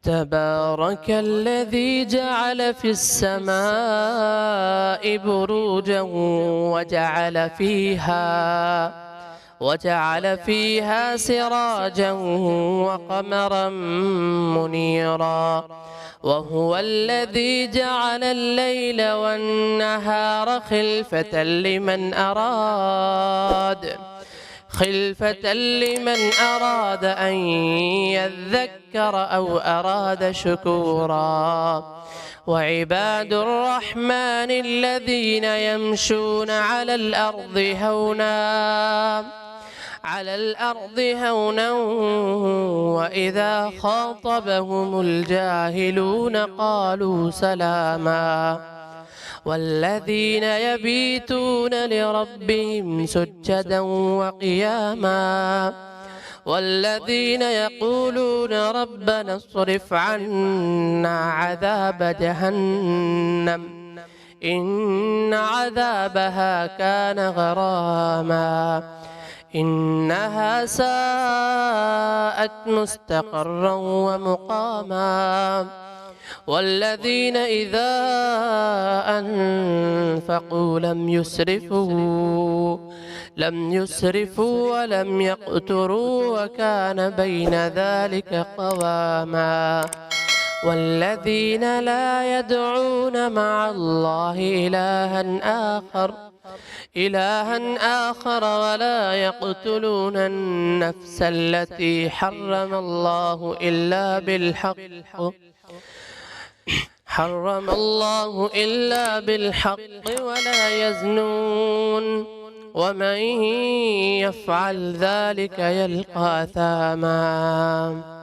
تبارك الذي جعل في السماء بروجا وجعل فيها سراجا وقمرا منيرا، وهو الذي جعل الليل والنهار خلفة لمن أراد أن يذكر أو أراد شكورا. وعباد الرحمن الذين يمشون على الأرض هونا وإذا خاطبهم الجاهلون قالوا سلاما. والذين يبيتون لربهم سجدا وقياما، والذين يقولون ربنا اصرف عنا عذاب جهنم إن عذابها كان غراما إنها ساءت مستقرا ومقاما. والذين إذا أنفقوا لم يسرفوا ولم يقتروا وكان بين ذلك قواما. والذين لا يدعون مع الله إلها آخر ولا يقتلون النفس التي حرم الله إلا بالحق ولا يزنون ومن يفعل ذلك يلقى أثاما.